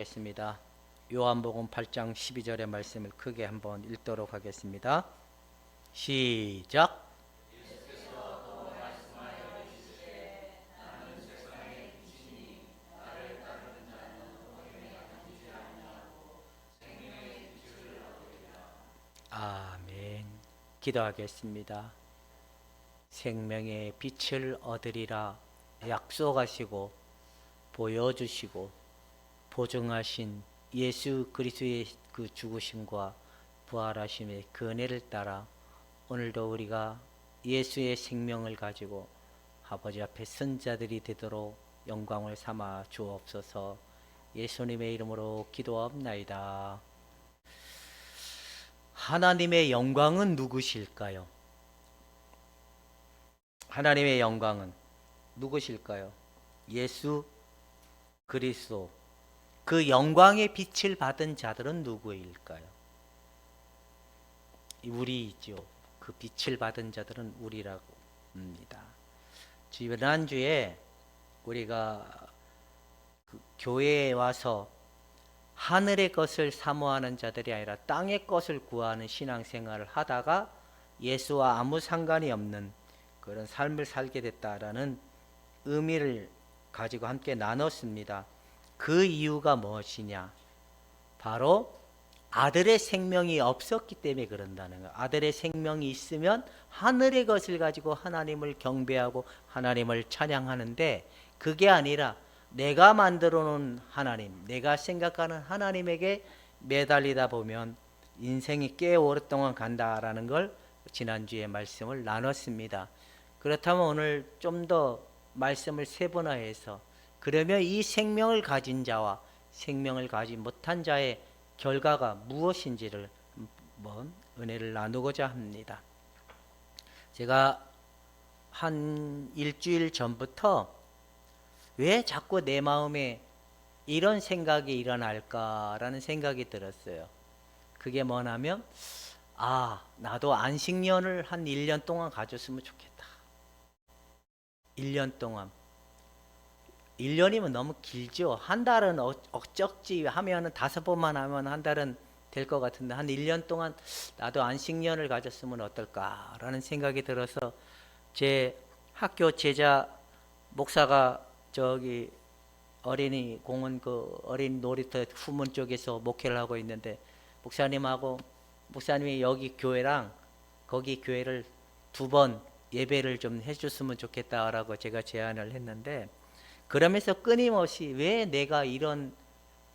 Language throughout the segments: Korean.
겠습니다. 요한복음 8장 12절의 말씀을 크게 한번 읽도록 하겠습니다. 시작. 아멘. 기도하겠습니다. 생명의 빛을 얻으리라 약속하시고 보여주시고 보증하신 예수 그리스도의 그 죽으심과 부활하심의 그 은혜를 따라 오늘도 우리가 예수의 생명을 가지고 아버지 앞에 선자들이 되도록 영광을 삼아 주옵소서. 예수님의 이름으로 기도합나이다. 하나님의 영광은 누구실까요? 하나님의 영광은 누구실까요? 예수 그리스도. 그 영광의 빛을 받은 자들은 누구일까요? 우리이죠. 그 빛을 받은 자들은 우리라고 합니다. 지난주에 우리가 그 교회에 와서 하늘의 것을 사모하는 자들이 아니라 땅의 것을 구하는 신앙생활을 하다가 예수와 아무 상관이 없는 그런 삶을 살게 됐다라는 의미를 가지고 함께 나눴습니다. 그 이유가 무엇이냐? 바로 아들의 생명이 없었기 때문에 그런다는 거예요. 아들의 생명이 있으면 하늘의 것을 가지고 하나님을 경배하고 하나님을 찬양하는데, 그게 아니라 내가 만들어 놓은 하나님, 내가 생각하는 하나님에게 매달리다 보면 인생이 꽤 오랫동안 간다라는 걸 지난주에 말씀을 나눴습니다. 그렇다면 오늘 좀 더 말씀을 세분화해서, 그러면 이 생명을 가진 자와 생명을 가지 못한 자의 결과가 무엇인지를 한번 은혜를 나누고자 합니다. 제가 한 일주일 전부터 왜 자꾸 내 마음에 이런 생각이 일어날까라는 생각이 들었어요. 그게 뭐냐면, 나도 안식년을 한 1년 동안 가졌으면 좋겠다. 1년 동안. 1년이면 너무 길죠. 한 달은 억적지 하면은 5번만 하면 한 달은 될 것 같은데, 한 1년 동안 나도 안식년을 가졌으면 어떨까라는 생각이 들어서, 제 학교 제자 목사가 저기 어린이 공원 그 어린 놀이터 후문 쪽에서 목회를 하고 있는데, 목사님이 여기 교회랑 거기 교회를 2번 예배를 좀 해줬으면 좋겠다라고 제가 제안을 했는데, 그러면서 끊임없이 왜 내가 이런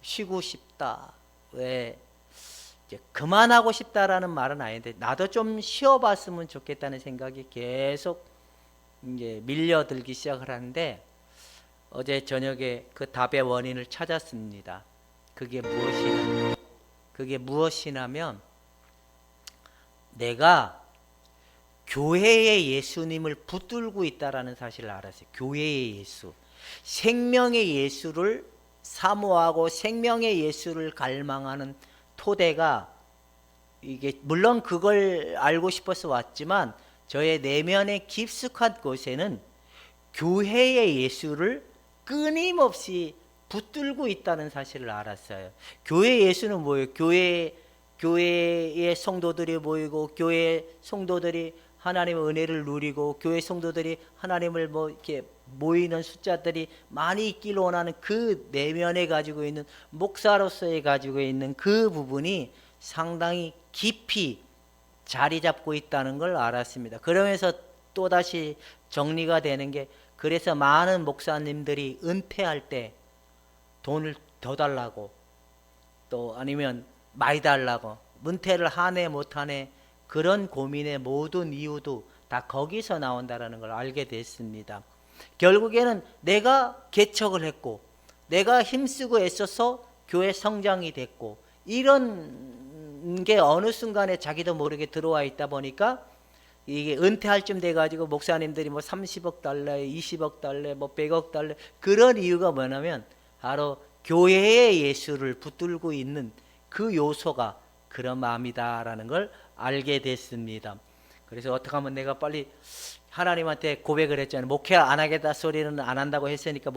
쉬고 싶다, 왜 이제 그만하고 싶다라는 말은 아닌데 나도 좀 쉬어봤으면 좋겠다는 생각이 계속 이제 밀려들기 시작을 하는데, 어제 저녁에 그 답의 원인을 찾았습니다. 그게 무엇이냐면 내가 교회의 예수님을 붙들고 있다라는 사실을 알았어요. 교회의 예수, 생명의 예수를 사모하고 생명의 예수를 갈망하는 토대가, 이게 물론 그걸 알고 싶어서 왔지만 저의 내면의 깊숙한 곳에는 교회의 예수를 끊임없이 붙들고 있다는 사실을 알았어요. 교회 예수는 뭐예요? 교회의 성도들이 모이고, 교회 성도들이 하나님의 은혜를 누리고, 교회 성도들이 하나님을 이렇게 모이는 숫자들이 많이 있기를 원하는 그 내면에 가지고 있는, 목사로서의 가지고 있는 그 부분이 상당히 깊이 자리 잡고 있다는 걸 알았습니다. 그러면서 또다시 정리가 되는 게, 그래서 많은 목사님들이 은퇴할 때 돈을 더 달라고, 또 아니면 많이 달라고, 은퇴를 하네 못하네, 그런 고민의 모든 이유도 다 거기서 나온다는 걸 알게 됐습니다. 결국에는 내가 개척을 했고, 내가 힘쓰고 애써서 교회 성장이 됐고, 이런 게 어느 순간에 자기도 모르게 들어와 있다 보니까, 이게 은퇴할 쯤 돼가지고 목사님들이 30억 달래, 20억 달래, 100억 달래, 그런 이유가 뭐냐면 바로 교회의 예수를 붙들고 있는 그 요소가 그런 마음이다라는 걸 알게 됐습니다. 그래서 어떻게 하면 내가 빨리 하나님한테 고백을 했잖아요. 목회 안 하겠다 소리는 안 한다고 했으니까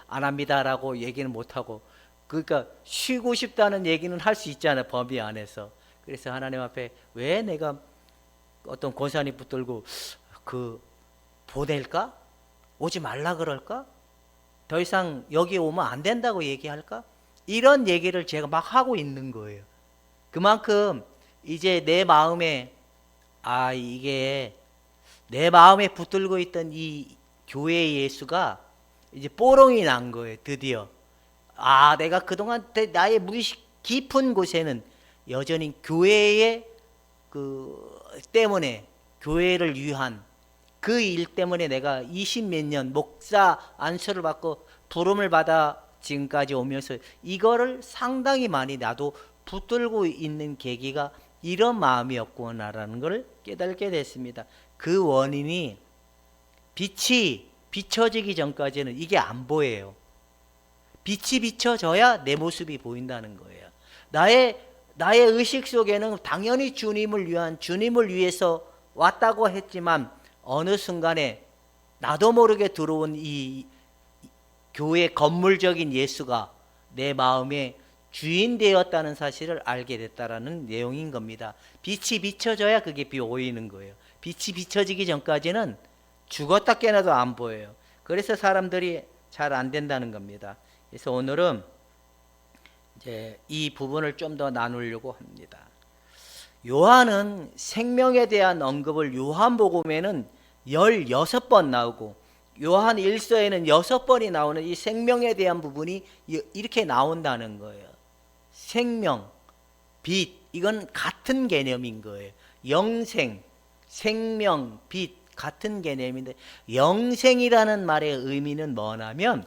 안 합니다라고 얘기는 못 하고, 그러니까 쉬고 싶다는 얘기는 할 수 있잖아요, 범위 안에서. 그래서 하나님 앞에 왜 내가 어떤 고산이 붙들고 보낼까? 오지 말라 그럴까? 더 이상 여기 오면 안 된다고 얘기할까? 이런 얘기를 제가 막 하고 있는 거예요. 그만큼 이제 내 마음에 이게 내 마음에 붙들고 있던 이 교회 예수가 이제 뽀롱이 난 거예요. 드디어 내가 그동안 나의 무의식 깊은 곳에는 여전히 교회의 때문에, 교회를 위한 그 일 때문에 내가 20몇 년 목사 안수를 받고 부름을 받아 지금까지 오면서 이거를 상당히 많이 나도 붙들고 있는 계기가 이런 마음이었구나라는 걸 깨닫게 됐습니다. 그 원인이 빛이 비춰지기 전까지는 이게 안 보여요. 빛이 비춰져야 내 모습이 보인다는 거예요. 나의 의식 속에는 당연히 주님을 위해서 왔다고 했지만 어느 순간에 나도 모르게 들어온 이 교회 건물적인 예수가 내 마음의 주인 되었다는 사실을 알게 됐다라는 내용인 겁니다. 빛이 비춰져야 그게 보이는 거예요. 빛이 비춰지기 전까지는 죽었다 깨나도 안 보여요. 그래서 사람들이 잘 안 된다는 겁니다. 그래서 오늘은 이제 이 부분을 좀 더 나누려고 합니다. 요한은 생명에 대한 언급을 요한복음에는 16번 나오고 요한 1서에는 6번이 나오는 이 생명에 대한 부분이 이렇게 나온다는 거예요. 생명, 빛, 이건 같은 개념인 거예요. 영생, 생명, 빛 같은 개념인데 영생이라는 말의 의미는 뭐냐면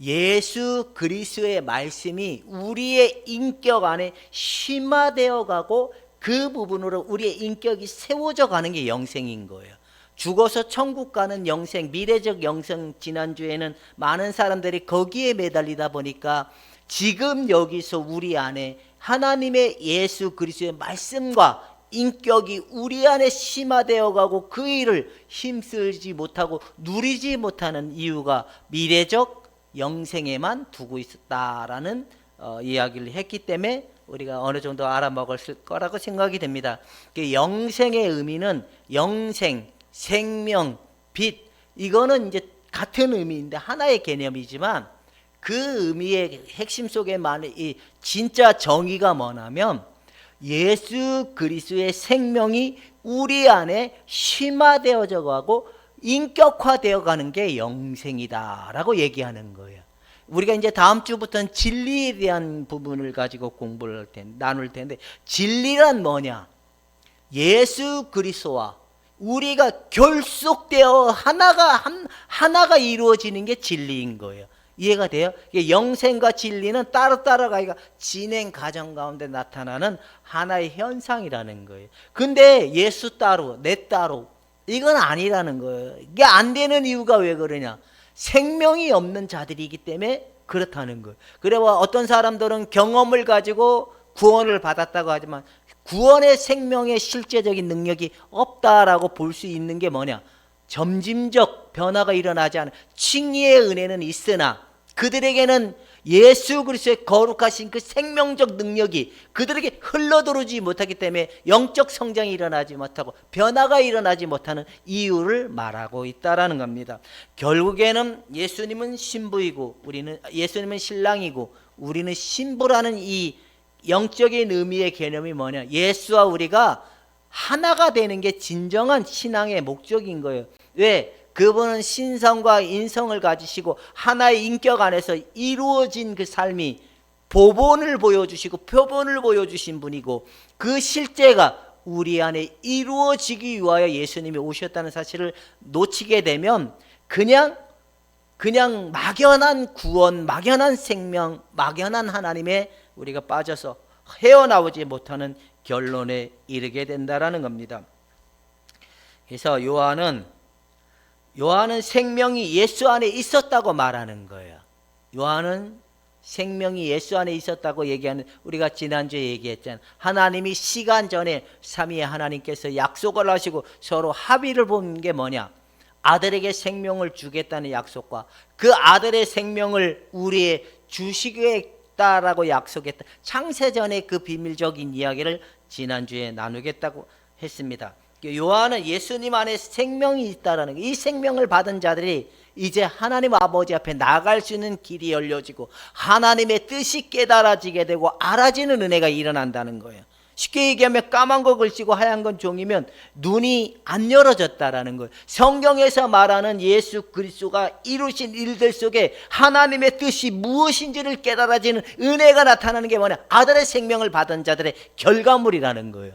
예수 그리스도의 말씀이 우리의 인격 안에 심화되어 가고 그 부분으로 우리의 인격이 세워져 가는 게 영생인 거예요. 죽어서 천국 가는 영생, 미래적 영생, 지난주에는 많은 사람들이 거기에 매달리다 보니까 지금 여기서 우리 안에 하나님의 예수 그리스도의 말씀과 인격이 우리 안에 심화되어 가고 그 일을 힘쓰지 못하고 누리지 못하는 이유가 미래적 영생에만 두고 있었다라는 이야기를 했기 때문에 우리가 어느 정도 알아먹을 거라고 생각이 됩니다. 영생의 의미는 영생, 생명, 빛, 이거는 이제 같은 의미인데 하나의 개념이지만 그 의미의 핵심 속에 많은 이 진짜 정의가 뭐냐면 예수 그리스도의 생명이 우리 안에 심화되어져 가고 인격화되어 가는 게 영생이다라고 얘기하는 거예요. 우리가 이제 다음 주부터는 진리에 대한 부분을 가지고 공부를 나눌 텐데 진리란 뭐냐? 예수 그리스도와 우리가 결속되어 하나가 이루어지는 게 진리인 거예요. 이해가 돼요? 영생과 진리는 따로 가기가 진행 과정 가운데 나타나는 하나의 현상이라는 거예요. 근데 예수 따로 내 따로 이건 아니라는 거예요. 이게 안 되는 이유가 왜 그러냐? 생명이 없는 자들이기 때문에 그렇다는 거예요. 그래 어떤 사람들은 경험을 가지고 구원을 받았다고 하지만 구원의 생명의 실제적인 능력이 없다라고 볼 수 있는 게 뭐냐? 점진적 변화가 일어나지 않은 칭의의 은혜는 있으나 그들에게는 예수 그리스도의 거룩하신 그 생명적 능력이 그들에게 흘러들어오지 못하기 때문에 영적 성장이 일어나지 못하고 변화가 일어나지 못하는 이유를 말하고 있다라는 겁니다. 결국에는 예수님은 신부이고 예수님은 신랑이고 우리는 신부라는 이 영적인 의미의 개념이 뭐냐? 예수와 우리가 하나가 되는 게 진정한 신앙의 목적인 거예요. 왜? 그분은 신성과 인성을 가지시고 하나의 인격 안에서 이루어진 그 삶이 보본을 보여주시고 표본을 보여주신 분이고 그 실제가 우리 안에 이루어지기 위하여 예수님이 오셨다는 사실을 놓치게 되면 그냥 막연한 구원, 막연한 생명, 막연한 하나님에 우리가 빠져서 헤어나오지 못하는 결론에 이르게 된다라는 겁니다. 그래서 요한은 생명이 예수 안에 있었다고 말하는 거예요. 요한은 생명이 예수 안에 있었다고 얘기하는, 우리가 지난주에 얘기했잖아요. 하나님이 시간 전에 삼위의 하나님께서 약속을 하시고 서로 합의를 본 게 뭐냐? 아들에게 생명을 주겠다는 약속과 그 아들의 생명을 우리의 주시기에 없다라고 약속했다. 창세전의 그 비밀적인 이야기를 지난주에 나누겠다고 했습니다. 요한은 예수님 안에 생명이 있다라는 거, 이 생명을 받은 자들이 이제 하나님 아버지 앞에 나갈 수 있는 길이 열려지고 하나님의 뜻이 깨달아지게 되고 알아지는 은혜가 일어난다는 거예요. 쉽게 얘기하면 까만 거 글씨고 하얀 건 종이면 눈이 안 열어졌다라는 거예요. 성경에서 말하는 예수 그리스도가 이루신 일들 속에 하나님의 뜻이 무엇인지를 깨달아지는 은혜가 나타나는 게 뭐냐? 아들의 생명을 받은 자들의 결과물이라는 거예요.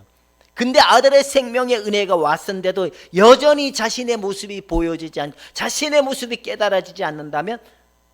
근데 아들의 생명의 은혜가 왔는데도 여전히 자신의 모습이 보여지지 않고 자신의 모습이 깨달아지지 않는다면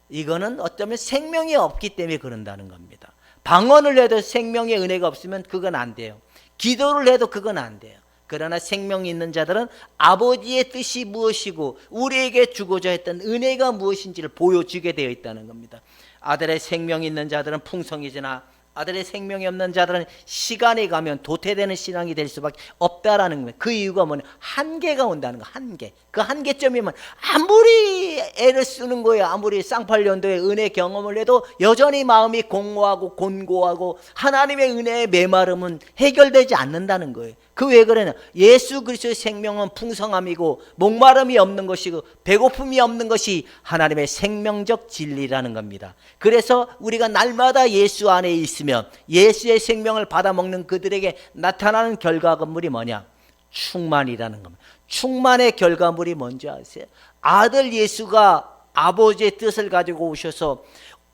이거는 어쩌면 생명이 없기 때문에 그런다는 겁니다. 방언을 해도 생명의 은혜가 없으면 그건 안 돼요. 기도를 해도 그건 안 돼요. 그러나 생명이 있는 자들은 아버지의 뜻이 무엇이고 우리에게 주고자 했던 은혜가 무엇인지를 보여주게 되어 있다는 겁니다. 아들의 생명이 있는 자들은 풍성이 지나 아들의 생명이 없는 자들은 시간이 가면 도태되는 신앙이 될 수밖에 없다라는 거예요. 그 이유가 뭐냐? 한계가 온다는 거. 한계. 그 한계점이면 아무리 애를 쓰는 거예요. 아무리 쌍팔년도의 은혜 경험을 해도 여전히 마음이 공허하고 곤고하고 하나님의 은혜의 메마름은 해결되지 않는다는 거예요. 그 왜 그러냐? 예수 그리스도의 생명은 풍성함이고 목마름이 없는 것이고 배고픔이 없는 것이 하나님의 생명적 진리라는 겁니다. 그래서 우리가 날마다 예수 안에 있으면 예수의 생명을 받아먹는 그들에게 나타나는 결과물이 뭐냐? 충만이라는 겁니다. 충만의 결과물이 뭔지 아세요? 아들 예수가 아버지의 뜻을 가지고 오셔서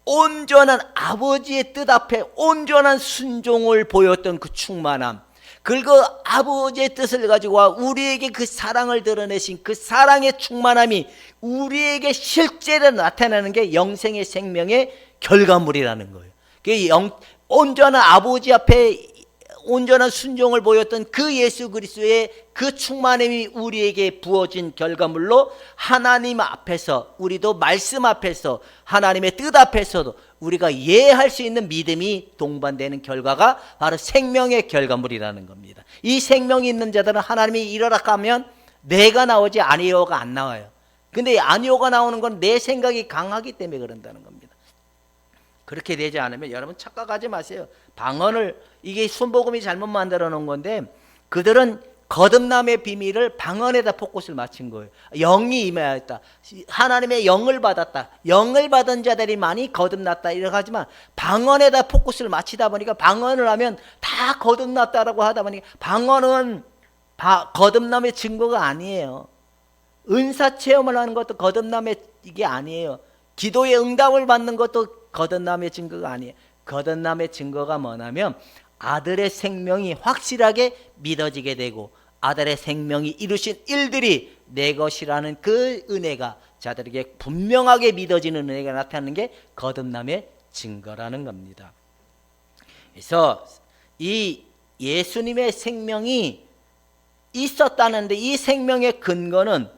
온전한 아버지의 뜻 앞에 온전한 순종을 보였던 그 충만함, 그리고 아버지의 뜻을 가지고 와 우리에게 그 사랑을 드러내신 그 사랑의 충만함이 우리에게 실제로 나타나는 게 영생의 생명의 결과물이라는 거예요. 온전한 아버지 앞에 온전한 순종을 보였던 그 예수 그리스도의 그 충만함이 우리에게 부어진 결과물로 하나님 앞에서, 우리도 말씀 앞에서, 하나님의 뜻 앞에서도 우리가 이해할 수 있는 믿음이 동반되는 결과가 바로 생명의 결과물이라는 겁니다. 이 생명이 있는 자들은 하나님이 이러라 하면 내가 나오지 아니오가 안 나와요. 근데 아니오가 나오는 건 내 생각이 강하기 때문에 그런다는 겁니다. 그렇게 되지 않으면 여러분 착각하지 마세요. 방언을, 이게 순복음이 잘못 만들어 놓은 건데 그들은 거듭남의 비밀을 방언에다 포커스를 맞춘 거예요. 영이 임하였다. 하나님의 영을 받았다. 영을 받은 자들이 많이 거듭났다. 이렇게 하지만 방언에다 포커스를 맞추다 보니까 방언을 하면 다 거듭났다라고 하다 보니까 방언은 거듭남의 증거가 아니에요. 은사 체험을 하는 것도 거듭남의 이게 아니에요. 기도의 응답을 받는 것도 거듭남의 증거가 아니에요. 거듭남의 증거가 뭐냐면 아들의 생명이 확실하게 믿어지게 되고 아들의 생명이 이루신 일들이 내 것이라는 그 은혜가 자들에게 분명하게 믿어지는 은혜가 나타나는 게 거듭남의 증거라는 겁니다. 그래서 이 예수님의 생명이 있었다는데 이 생명의 근거는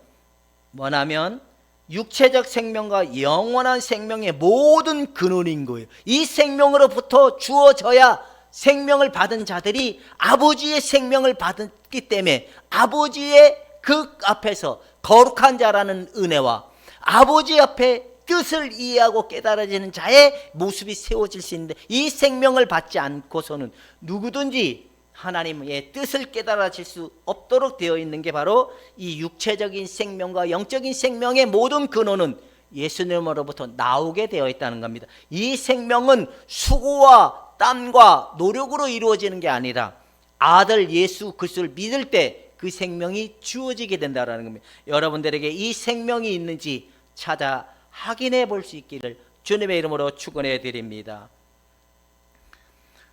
뭐냐면 육체적 생명과 영원한 생명의 모든 근원인 거예요. 이 생명으로부터 주어져야 생명을 받은 자들이 아버지의 생명을 받았기 때문에 아버지의 그 앞에서 거룩한 자라는 은혜와 아버지 앞에 뜻을 이해하고 깨달아지는 자의 모습이 세워질 수 있는데 이 생명을 받지 않고서는 누구든지 하나님의 뜻을 깨달아질 수 없도록 되어 있는 게 바로 이 육체적인 생명과 영적인 생명의 모든 근원은 예수님으로부터 나오게 되어 있다는 겁니다. 이 생명은 수고와 땀과 노력으로 이루어지는 게 아니라 아들 예수 그리스도를 믿을 때 그 생명이 주어지게 된다는 겁니다. 여러분들에게 이 생명이 있는지 찾아 확인해 볼 수 있기를 주님의 이름으로 축원해 드립니다.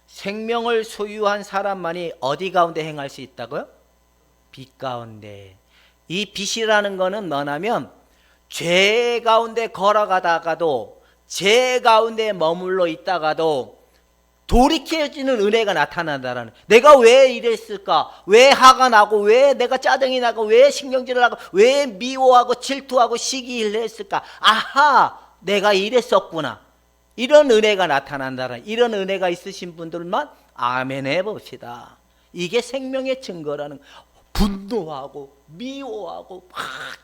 생명을 소유한 사람만이 어디 가운데 행할 수 있다고요? 빛 가운데. 이 빛이라는 거는 뭐냐면 죄 가운데 걸어가다가도 죄 가운데 머물러 있다가도 돌이켜지는 은혜가 나타난다라는. 내가 왜 이랬을까? 왜 화가 나고 왜 내가 짜증이 나고 왜 신경질을 하고 왜 미워하고 질투하고 시기를 했을까? 아하, 내가 이랬었구나. 이런 은혜가 나타난다는, 이런 은혜가 있으신 분들만 아멘 해봅시다. 이게 생명의 증거라는. 분노하고 미워하고 막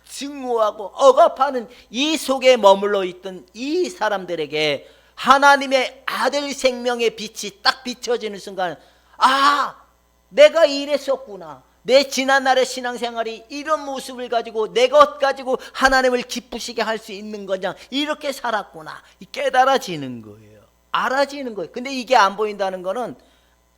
증오하고 억압하는 이 속에 머물러 있던 이 사람들에게 하나님의 아들 생명의 빛이 딱 비춰지는 순간, 아, 내가 이랬었구나. 내 지난날의 신앙생활이 이런 모습을 가지고 내 것 가지고 하나님을 기쁘시게 할 수 있는 거냐, 이렇게 살았구나, 깨달아지는 거예요. 알아지는 거예요. 근데 이게 안 보인다는 거는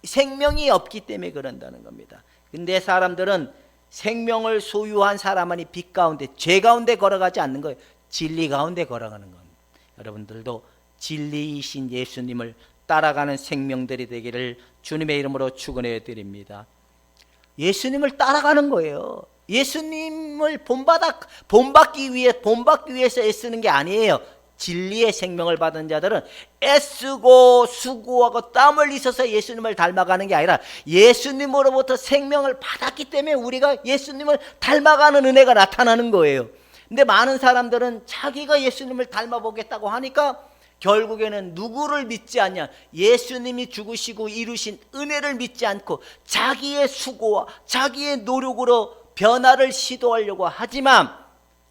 생명이 없기 때문에 그런다는 겁니다. 근데 사람들은 생명을 소유한 사람만이 빛 가운데, 죄 가운데 걸어가지 않는 거예요. 진리 가운데 걸어가는 겁니다. 여러분들도 진리이신 예수님을 따라가는 생명들이 되기를 주님의 이름으로 축원해 드립니다. 예수님을 따라가는 거예요. 예수님을 본받기 위해서 애쓰는 게 아니에요. 진리의 생명을 받은 자들은 애쓰고 수고하고 땀 흘리셔서 예수님을 닮아가는 게 아니라 예수님으로부터 생명을 받았기 때문에 우리가 예수님을 닮아가는 은혜가 나타나는 거예요. 근데 많은 사람들은 자기가 예수님을 닮아보겠다고 하니까 결국에는 누구를 믿지 않냐, 예수님이 죽으시고 이루신 은혜를 믿지 않고 자기의 수고와 자기의 노력으로 변화를 시도하려고 하지만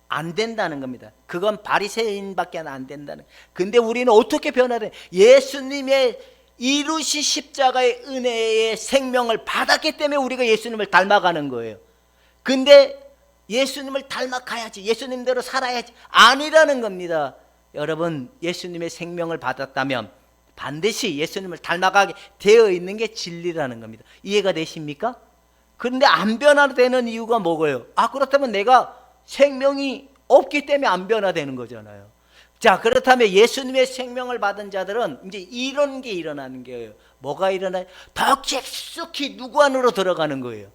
안 된다는 겁니다. 그건 바리새인밖에 안 된다는. 근데 우리는 어떻게 변화를, 예수님의 이루신 십자가의 은혜의 생명을 받았기 때문에 우리가 예수님을 닮아가는 거예요. 근데 예수님을 닮아가야지, 예수님대로 살아야지, 아니라는 겁니다. 여러분, 예수님의 생명을 받았다면 반드시 예수님을 닮아가게 되어 있는 게 진리라는 겁니다. 이해가 되십니까? 그런데 안 변화되는 이유가 뭐예요? 아, 그렇다면 내가 생명이 없기 때문에 안 변화되는 거잖아요. 자, 그렇다면 예수님의 생명을 받은 자들은 이제 이런 게 일어나는 거예요. 뭐가 일어나요? 더 깊숙이 누구 안으로 들어가는 거예요.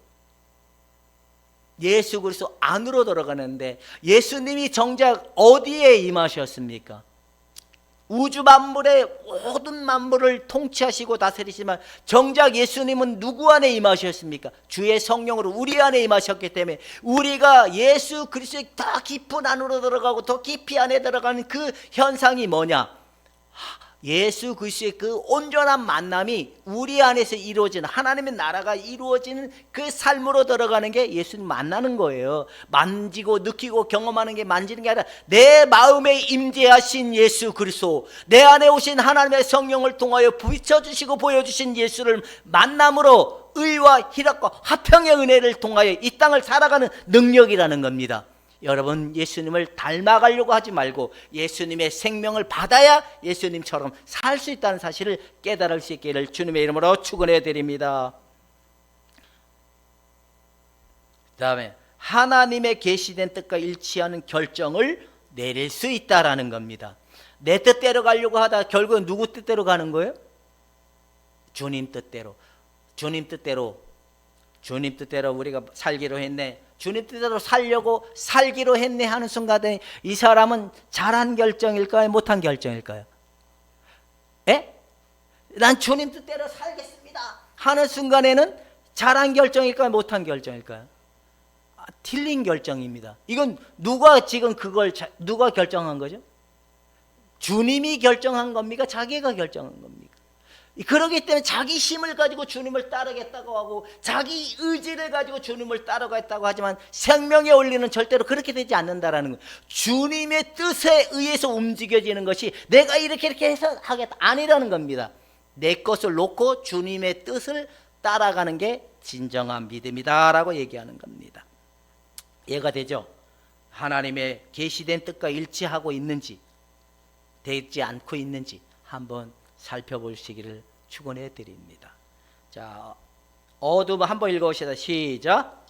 예수 그리스도 안으로 들어가는데, 예수님이 정작 어디에 임하셨습니까? 우주 만물의 모든 만물을 통치하시고 다스리지만 정작 예수님은 누구 안에 임하셨습니까? 주의 성령으로 우리 안에 임하셨기 때문에 우리가 예수 그리스도의 더 깊은 안으로 들어가고 더 깊이 안에 들어가는 그 현상이 뭐냐? 예수 그리스도의 그 온전한 만남이 우리 안에서 이루어지는, 하나님의 나라가 이루어지는 그 삶으로 들어가는 게 예수님 만나는 거예요. 만지고 느끼고 경험하는 게 만지는 게 아니라 내 마음에 임재하신 예수 그리스도, 내 안에 오신 하나님의 성령을 통하여 비춰주시고 보여주신 예수를 만남으로 의와 희락과 화평의 은혜를 통하여 이 땅을 살아가는 능력이라는 겁니다. 여러분, 예수님을 닮아가려고 하지 말고 예수님의 생명을 받아야 예수님처럼 살 수 있다는 사실을 깨달을 수 있기를 주님의 이름으로 축원해 드립니다. 그 다음에 하나님의 계시된 뜻과 일치하는 결정을 내릴 수 있다라는 겁니다. 내 뜻대로 가려고 하다 결국은 누구 뜻대로 가는 거예요? 주님 뜻대로. 주님 뜻대로 우리가 살기로 했네, 주님 뜻대로 살기로 했네 하는 순간에 이 사람은 잘한 결정일까요? 못한 결정일까요? 예? 난 주님 뜻대로 살겠습니다 하는 순간에는 잘한 결정일까요? 못한 결정일까요? 틀린 결정입니다. 이건 누가 결정한 거죠? 주님이 결정한 겁니까? 자기가 결정한 겁니까? 그렇기 때문에 자기 힘을 가지고 주님을 따르겠다고 하고 자기 의지를 가지고 주님을 따라가겠다고 하지만 생명의 원리는 절대로 그렇게 되지 않는다라는 거예요. 주님의 뜻에 의해서 움직여지는 것이 내가 이렇게 해서 하겠다 아니라는 겁니다. 내 것을 놓고 주님의 뜻을 따라가는 게 진정한 믿음이다 라고 얘기하는 겁니다. 이해가 되죠? 하나님의 계시된 뜻과 일치하고 있는지 되지 않고 있는지 한번 살펴보시기를 축원해 드립니다. 자, 어둠 한번 읽어보시다. 시작.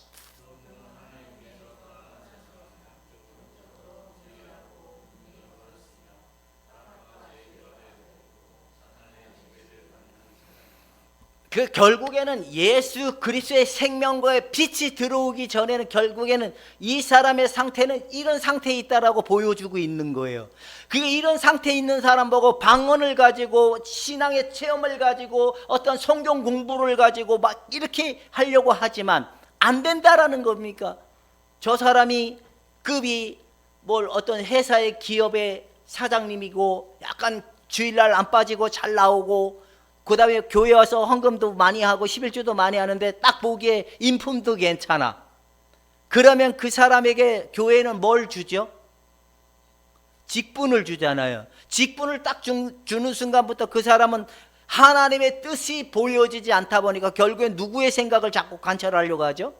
그 결국에는 예수 그리스도의 생명과의 빛이 들어오기 전에는 결국에는 이 사람의 상태는 이런 상태에 있다라고 보여주고 있는 거예요. 그게 이런 상태에 있는 사람 보고 방언을 가지고 신앙의 체험을 가지고 어떤 성경 공부를 가지고 막 이렇게 하려고 하지만 안 된다라는 겁니까? 저 사람이 급이 어떤 회사의 기업의 사장님이고 약간 주일날 안 빠지고 잘 나오고 그 다음에 교회 와서 헌금도 많이 하고 11주도 많이 하는데 딱 보기에 인품도 괜찮아. 그러면 그 사람에게 교회는 뭘 주죠? 직분을 주잖아요. 직분을 딱 주는 순간부터 그 사람은 하나님의 뜻이 보여지지 않다 보니까 결국엔 누구의 생각을 자꾸 관철하려고 하죠?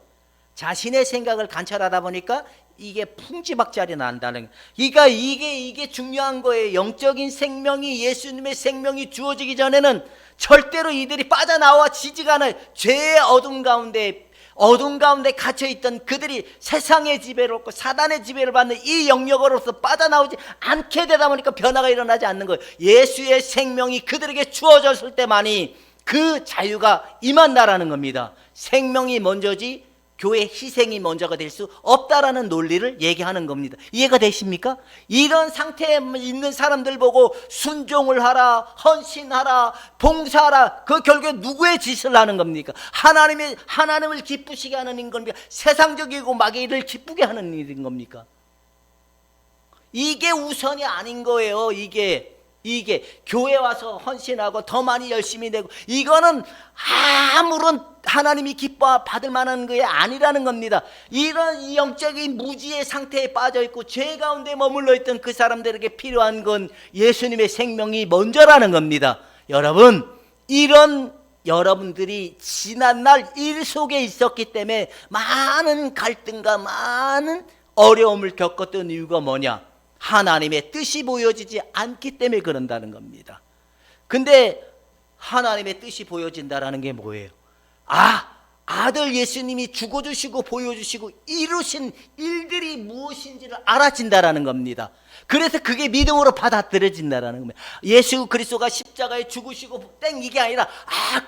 자신의 생각을 관철하다 보니까 이게 풍지박살이 난다는 거예요. 그러니까 이게 중요한 거예요. 영적인 생명이, 예수님의 생명이 주어지기 전에는 절대로 이들이 빠져나와지지가 않아요. 죄의 어둠 가운데 갇혀있던 그들이 세상의 지배를 얻고 사단의 지배를 받는 이 영역으로서 빠져나오지 않게 되다 보니까 변화가 일어나지 않는 거예요. 예수의 생명이 그들에게 주어졌을 때만이 그 자유가 임한다라는 겁니다. 생명이 먼저지 교회 희생이 먼저가 될 수 없다라는 논리를 얘기하는 겁니다. 이해가 되십니까? 이런 상태에 있는 사람들 보고 순종을 하라, 헌신하라, 봉사하라, 그 결국에 누구의 짓을 하는 겁니까? 하나님을 기쁘시게 하는 일 겁니까? 세상적이고 마귀를 기쁘게 하는 일인 겁니까? 이게 우선이 아닌 거예요. 이게 교회 와서 헌신하고 더 많이 열심히 내고, 이거는 아무런 하나님이 기뻐 받을 만한 게 아니라는 겁니다. 이런 영적인 무지의 상태에 빠져 있고 죄 가운데 머물러 있던 그 사람들에게 필요한 건 예수님의 생명이 먼저라는 겁니다. 여러분, 여러분들이 지난날 일 속에 있었기 때문에 많은 갈등과 많은 어려움을 겪었던 이유가 뭐냐? 하나님의 뜻이 보여지지 않기 때문에 그런다는 겁니다. 근데 하나님의 뜻이 보여진다라는 게 뭐예요? 아들 예수님이 죽어주시고 보여주시고 이루신 일들이 무엇인지를 알아진다라는 겁니다. 그래서 그게 믿음으로 받아들여진다라는 겁니다. 예수 그리스도가 십자가에 죽으시고 이게 아니라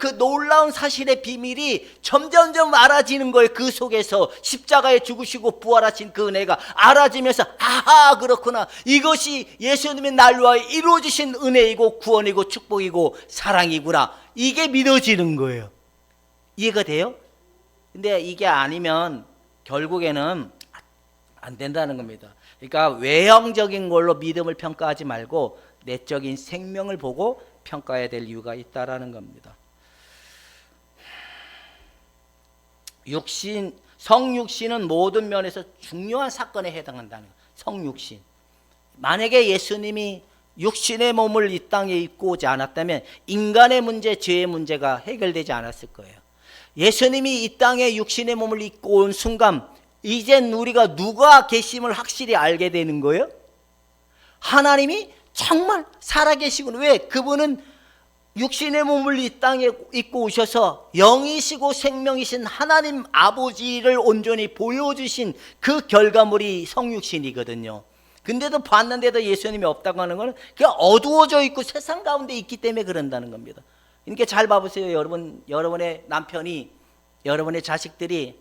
그 놀라운 사실의 비밀이 점점점 알아지는 거예요. 그 속에서 십자가에 죽으시고 부활하신 그 은혜가 알아지면서 그렇구나, 이것이 예수님의 날로 이루어지신 은혜이고 구원이고 축복이고 사랑이구나, 이게 믿어지는 거예요. 이해가 돼요? 근데 이게 아니면 결국에는 안 된다는 겁니다. 그러니까 외형적인 걸로 믿음을 평가하지 말고 내적인 생명을 보고 평가해야 될 이유가 있다라는 겁니다. 성육신은 모든 면에서 중요한 사건에 해당한다는 거예요. 성육신. 만약에 예수님이 육신의 몸을 이 땅에 입고 오지 않았다면 인간의 문제, 죄의 문제가 해결되지 않았을 거예요. 예수님이 이 땅에 육신의 몸을 입고 온 순간 이젠 우리가 누가 계심을 확실히 알게 되는 거예요? 하나님이 정말 살아계시군. 왜? 그분은 육신의 몸을 이 땅에 입고 오셔서 영이시고 생명이신 하나님 아버지를 온전히 보여주신 그 결과물이 성육신이거든요. 근데도 봤는데도 예수님이 없다고 하는 것은 그냥 어두워져 있고 세상 가운데 있기 때문에 그런다는 겁니다. 그러니까 잘 봐보세요. 여러분의 남편이, 여러분의 자식들이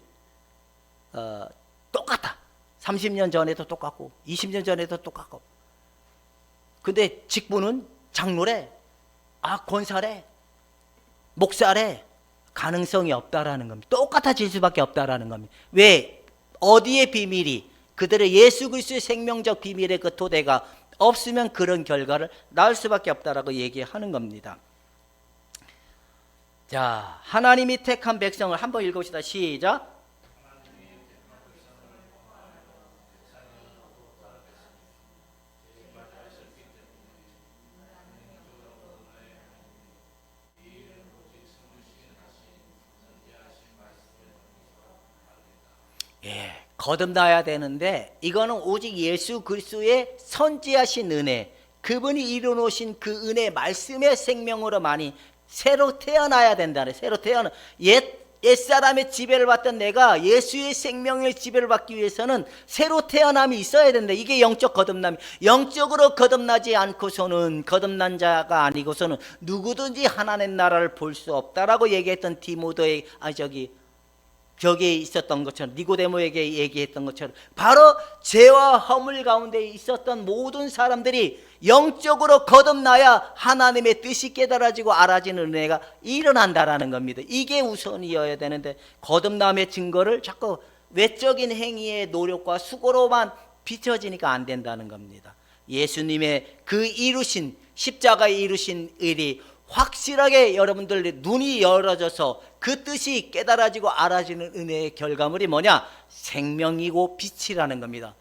똑같아. 30년 전에도 똑같고 20년 전에도 똑같고. 근데 직분은 장로래, 권사래, 목사래. 가능성이 없다라는 겁니다. 똑같아질 수밖에 없다라는 겁니다. 왜? 어디에 비밀이? 그들의 예수 그리스도의 생명적 비밀의 그 토대가 없으면 그런 결과를 낳을 수밖에 없다라고 얘기하는 겁니다. 자, 하나님이 택한 백성을 한번 읽읍시다. 시작. 거듭나야 되는데 이거는 오직 예수 그리스도의 선지하신 은혜, 그분이 이루어놓으신 그 은혜 말씀의 생명으로만이 새로 태어나야 된다네. 새로 태어나, 옛사람의 지배를 받던 내가 예수의 생명의 지배를 받기 위해서는 새로 태어남이 있어야 된다. 이게 영적 거듭남이. 영적으로 거듭나지 않고서는, 거듭난 자가 아니고서는 누구든지 하나님 나라를 볼 수 없다라고 얘기했던 디모데의 저기에 있었던 것처럼, 니고데모에게 얘기했던 것처럼 바로 죄와 허물 가운데 있었던 모든 사람들이 영적으로 거듭나야 하나님의 뜻이 깨달아지고 알아지는 은혜가 일어난다라는 겁니다. 이게 우선이어야 되는데 거듭남의 증거를 자꾸 외적인 행위의 노력과 수고로만 비춰지니까 안 된다는 겁니다. 예수님의 그 이루신, 십자가에 이루신 일이 확실하게 여러분들 눈이 열어져서 그 뜻이 깨달아지고 알아지는 은혜의 결과물이 뭐냐? 생명이고 빛이라는 겁니다.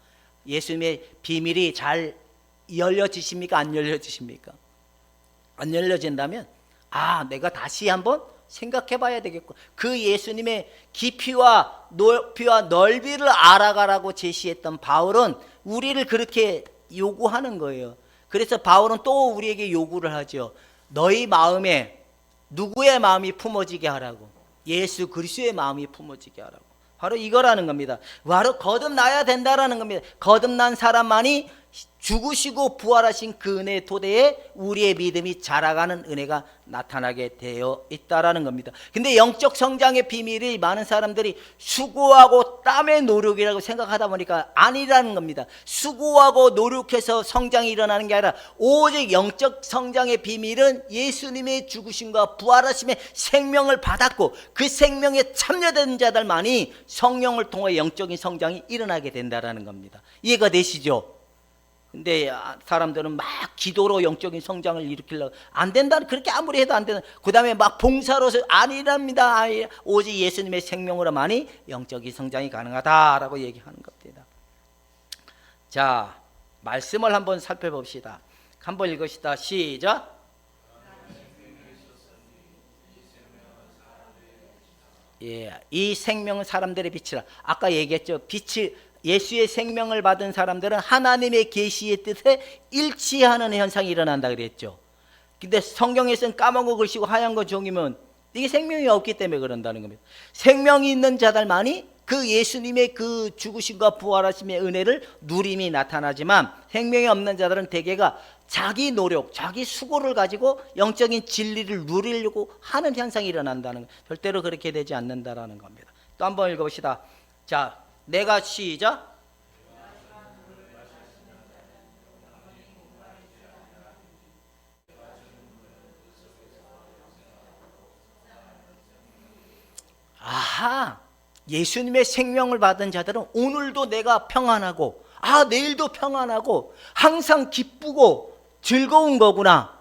예수님의 비밀이 잘 열려지십니까? 안 열려지십니까? 안 열려진다면 내가 다시 한번 생각해 봐야 되겠고, 그 예수님의 깊이와 높이와 넓이를 알아가라고 제시했던 바울은 우리를 그렇게 요구하는 거예요. 그래서 바울은 또 우리에게 요구를 하죠. 너희 마음에 누구의 마음이 품어지게 하라고? 예수 그리스도의 마음이 품어지게 하라고. 바로 이거라는 겁니다. 바로 거듭나야 된다라는 겁니다. 거듭난 사람만이 죽으시고 부활하신 그 은혜 토대에 우리의 믿음이 자라가는 은혜가 나타나게 되어 있다라는 겁니다. 근데 영적 성장의 비밀이 많은 사람들이 수고하고 땀의 노력이라고 생각하다 보니까 아니라는 겁니다. 수고하고 노력해서 성장이 일어나는 게 아니라 오직 영적 성장의 비밀은 예수님의 죽으심과 부활하심의 생명을 받았고 그 생명에 참여된 자들만이 성령을 통해 영적인 성장이 일어나게 된다라는 겁니다. 이해가 되시죠? 근데 사람들은 막 기도로 영적인 성장을 일으키려고 안 된다. 그렇게 아무리 해도 안 된다. 그 다음에 막 봉사로서 아니랍니다. 오직 예수님의 생명으로만이 영적인 성장이 가능하다라고 얘기하는 겁니다. 자, 말씀을 한번 살펴봅시다. 한번 읽읍시다. 시작. 이 생명은 사람들의 빛이라. 아까 얘기했죠. 빛이 예수의 생명을 받은 사람들은 하나님의 계시의 뜻에 일치하는 현상이 일어난다 그랬죠. 근데 성경에서는 까만 거 글씨고 하얀 거 종이면 이게 생명이 없기 때문에 그런다는 겁니다. 생명이 있는 자들만이 그 예수님의 그 죽으심과 부활하심의 은혜를 누림이 나타나지만 생명이 없는 자들은 대개가 자기 노력, 자기 수고를 가지고 영적인 진리를 누리려고 하는 현상이 일어난다는 거예요. 절대로 그렇게 되지 않는다라는 겁니다. 또 한번 읽어봅시다. 자, 내가 시작. 아하, 예수님의 생명을 받은 자들은 오늘도 내가 평안하고 내일도 평안하고 항상 기쁘고 즐거운 거구나.